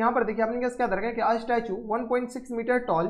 यहाँ पर देखिए आपने क्या दरकार कि a statue 1.6 metre tall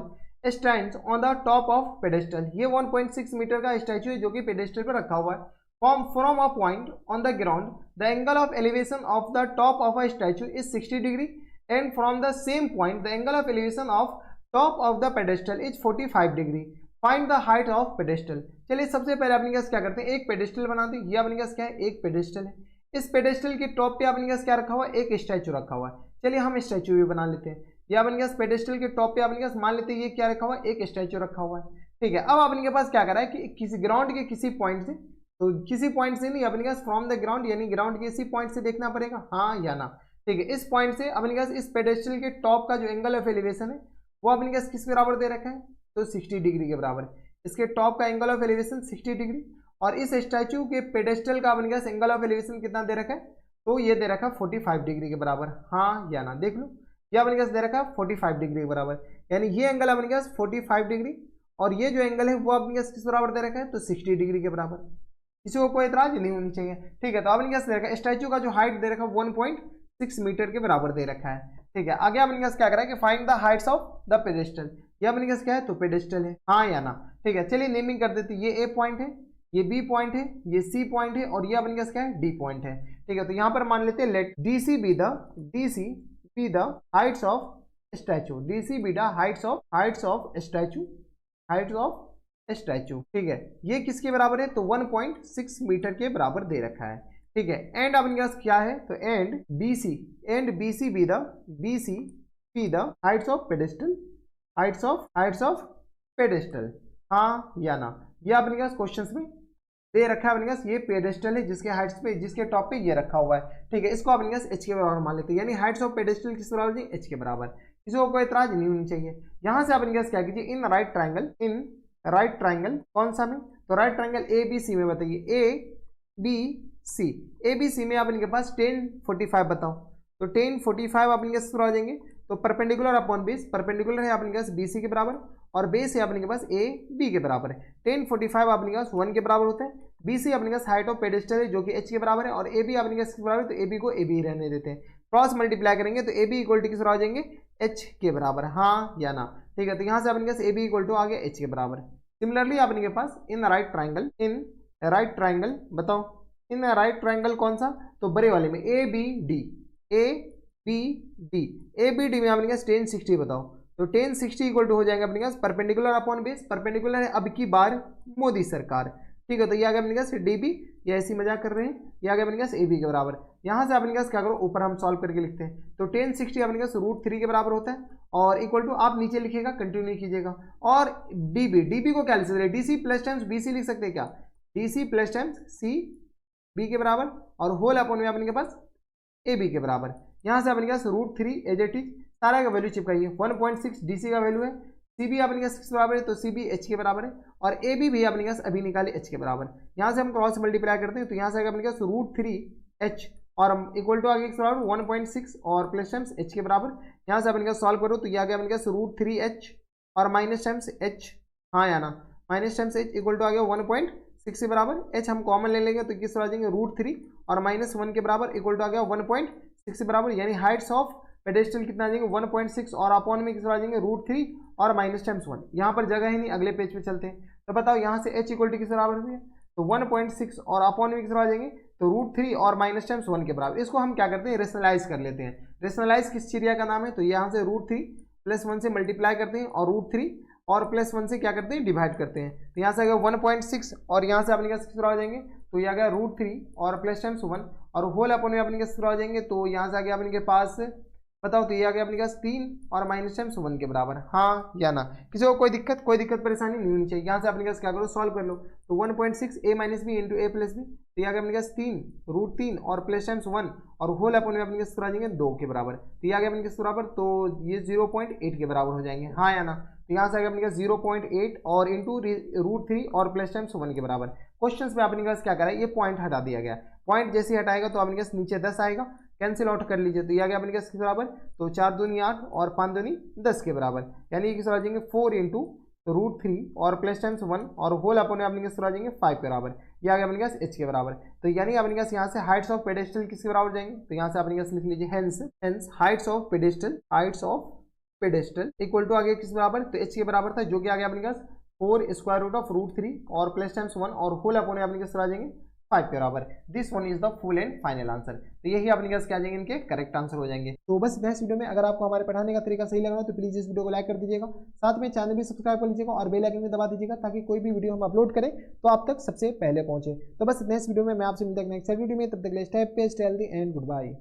stands on the top of pedestal. ये 1.6 मीटर का स्टैचू है जो कि पेडेस्टल पर रखा हुआ है। From a point on the ground the angle of elevation of the top of a statue is 60 degree and from the same point the angle of elevation of top of the pedestal is 45 degree. Find the height of pedestal. चलिए सबसे पहले अपने क्या करते हैं, एक pedestal बनाते हैं। ये अपने क्या है, एक पेडेस्टल है। इस पेडेस्टल के टॉप पे अपने क्या रखा हुआ है, एक स्टैचू रखा हुआ है। चलिए हम स्टैचू भी बना लेते हैं। ये अपने पेडेस्टल के टॉप पे अपने मान लेते हैं ये क्या रखा हुआ है, एक स्टैचू रखा हुआ है। ठीक है, अब अपने पास क्या करा है कि किसी ग्राउंड के किसी पॉइंट से, तो किसी पॉइंट से नहीं, अपने फ्रॉम द ग्राउंड यानी ग्राउंड के इसी पॉइंट से देखना पड़ेगा, हाँ या ना। ठीक है, इस पॉइंट से अपने इस पेडेस्टल के टॉप का जो एंगल ऑफ एलिवेशन है वो अपने किस बराबर दे रखा है, तो 60 डिग्री के बराबर है। इसके टॉप का एंगल ऑफ एलिवेशन 60 डिग्री और इस स्टैचू के पेडेस्टल का अपने एंगल ऑफ एलिवेशन कितना दे रखा है, तो ये दे रखा है 45 डिग्री के बराबर, हाँ या ना। देख लो, ये अपने दे रखा है 45 डिग्री के बराबर, यानी ये एंगल अपने 45 डिग्री और ये जो एंगल है वो अपने किस बराबर दे रखा है, तो 60 डिग्री के बराबर। किसी को कोई एतराज नहीं होनी चाहिए। ठीक है, तो अपने दे रखा है स्टैचू का जो हाइट दे रखा है 1.6 मीटर के बराबर दे रखा है। ठीक है, आगे अपने क्या करा है कि find the heights of the pedestal. ये अपने क्या है, तो पेडेस्टल है, हाँ या ना। ठीक है, चलिए नेमिंग कर देते हैं। ये ए पॉइंट है, ये बी पॉइंट है, ये सी पॉइंट है और ये अपने क्या है, डी पॉइंट है। ठीक है, तो यहाँ पर मान लेते हैं let D C be the heights of statue. D C be the heights of statue. ठीक है, ये किसके बराबर है, तो 1.6 मीटर के बराबर दे रखा है। ठीक है, एंड अपने पास क्या है, तो and B C be the heights of pedestal, हाँ या ना। ये अपने पास क्वेश्चन में दे रखा है। अपने पास ये पेडेस्टल है जिसके हाइट्स पे, जिसके टॉप पे ये रखा हुआ है। ठीक है, इसको अपने पास एच के बराबर मान लेते हैं, यानी हाइट्स ऑफ पेडेस्टल किस बराबर है, एच के बराबर। किसी को कोई एतराज नहीं होनी चाहिए। यहाँ से अपने पास क्या कीजिए, इन राइट ट्राइंगल कौन सा में, तो right triangle A B C में बताइए, ए बी सी में अपने पास 10 45 बताओ, तो 10 45 अपने पास आ जाएंगे। तो परपेंडिकुलर अपॉन बेस, परपेंडिकुलर है अपने पास बी सी के बराबर और बेस है अपने के पास ए बी के बराबर है। 10 45 अपने पास 1 के बराबर होता है। बी सी अपने पास हाइट ऑफ पेडेस्टल है जो कि एच के बराबर है और ए बी अपने पास बराबर है, तो ए बी को ए बी रहने देते हैं। क्रॉस मल्टीप्लाई करेंगे तो ए बी इक्वल टू किस आ जाएंगे, एच के बराबर, हाँ या ना। ठीक है, तो यहाँ से अपने पास ए बी इक्वल टू आ गया एच के बराबर। सिमिलरली अपने के पास इन राइट ट्राइंगल बताओ, इन राइट ट्राइंगल कौन सा, तो बड़े वाले में ए बी डी में अपने पास 10 60 बताओ, तो 10 60 इक्वल टू हो जाएंगे अपने पास परपेंडिकुलर अपॉन बेस। परपेंडिकुलर है अब की बार मोदी सरकार। ठीक है, तो ये आ गया अपने पास डी बी, ये ऐसी मजाक कर रहे हैं, ये आ गया अपने पास ए बी के बराबर। यहाँ से अपने पास क्या करो, ऊपर हम सॉल्व करके लिखते हैं, तो 10 60 अपने पास √3 के बराबर होता है और इक्वल टू आप नीचे लिखिएगा, कंटिन्यू कीजिएगा। और डी बी को क्या लिख सकते हैं, D C plus times B C लिख सकते हैं क्या, D C plus times C B के बराबर और होल अपॉन में अपने के पास ए बी के बराबर। यहाँ से अपने पास √3 एज इट इज सारा का वैल्यू चिपकाइए। 1.6 डी सी का वैल्यू है, सी बी अपने पास किस बराबर है, तो सी बी एच के बराबर है और ए बी भी अपने पास अभी निकाले एच के बराबर। यहाँ से हम क्रॉस मल्टीप्लाई करते हैं तो यहाँ से अपने पास √3 एच और इक्वल टू आ गया किस बराबर 1.6 और प्लस टाइम्स एच के बराबर। यहाँ से अपने पास सॉल्व करो तो ये आ गया अपने पास √3 एच और माइनस टाइम्स एच, हाँ या ना, minus times H equal to आ गया 1.6 के बराबर। एच हम कॉमन ले लेंगे तो किस आ जाएंगे √3 और -1 के बराबर इक्वल टू आ गया 1.6 के बराबर, यानी हाइट्स ऑफ पेडेस्टल कितना आ जाएंगे 1.6 और अपॉन में किस आ जाएंगे √3 और -1। यहाँ पर जगह ही नहीं, अगले पेज पे चलते हैं। तो बताओ यहाँ से h इक्वल टू किस बराबर हुई है, तो 1.6 और अपॉन में किस आ जाएंगे, तो √3 और -1 के बराबर। इसको हम क्या करते हैं, रेशनलाइज कर लेते हैं। रेशनलाइज किस चिड़िया का नाम है, तो यहाँ से √3 + 1 से मल्टीप्लाई करते हैं और √3 और +1 से क्या करते हैं, डिवाइड करते हैं। तो यहाँ से आ गया 1.6 और यहाँ से अपने क्या किस आ जाएंगे, तो ये आ गया √3 और +1 और होल अपॉन में अपने क्या आ जाएंगे, तो यहाँ से आ गया अपने के पास बताओ, तो ये आ गया अपने पास 3 और -1 के बराबर, हाँ या ना। किसी को कोई दिक्कत परेशानी नहीं होनी चाहिए। यहाँ से अपने पास क्या करो, सॉल्व कर लो, तो 1.6 a - b into a + b, तो ये आ गया अपने पास 3 √3 और +1 और होल अपॉन में अपने पास आ जाएंगे 2 के बराबर। तो ये आ गया अपने पास बराबर, तो ये 0.8 के बराबर हो जाएंगे, हाँ या ना। तो यहाँ से आ गया अपने पास 0.8 और इंटू √3 और +1 के बराबर। क्वेश्चन में अपने पास क्या करा है, ये पॉइंट हटा दिया गया। पॉइंट जैसे हटाएगा तो अपने पास नीचे 10 आएगा, कैंसिल आउट कर लीजिए, तो ये आ गया अपने किस बराबर, तो 4 दूनी 8 और 5 दूनी 10 के बराबर, यानी किस आ जाएंगे 4 × तो √3 और प्लस टाइम्स 1 और होल अपने अपने केस आ जाएंगे 5 के बराबर। ये आ गया अपने पास h के बराबर। तो यानी अपने पास यहाँ से हाइट्स ऑफ पेडेस्टल किसके बराबर जाएंगे, तो यहाँ से अपने पास लिख लीजिए hence heights of pedestal equal to आ गया किस बराबर, तो h के बराबर था, जो कि आ गया अपने पास 4√√3 और प्लस टाइम्स 1 और होल अपने अपने केस आ जाएंगे 5 के बराबर। This one is the full and final answer. तो यही अपने पास क्या आ जाएंगे, इनके करेक्ट आंसर हो जाएंगे। तो बस नेक्स्ट वीडियो में अगर आपको हमारे पढ़ाने का तरीका सही लग रहा हो तो प्लीज इस वीडियो को लाइक कर दीजिएगा, साथ में चैनल भी सब्सक्राइब कर लीजिएगा और बेल आइकन भी दबा दीजिएगा ताकि कोई भी वीडियो हम अपलोड करें तो आप तक सबसे पहले पहुंचे। तो बस नेक्स्ट वीडियो में मैं आपसे मिलता हूं नेक्स्ट वीडियो में, तब तक के लिए stay healthy and good bye.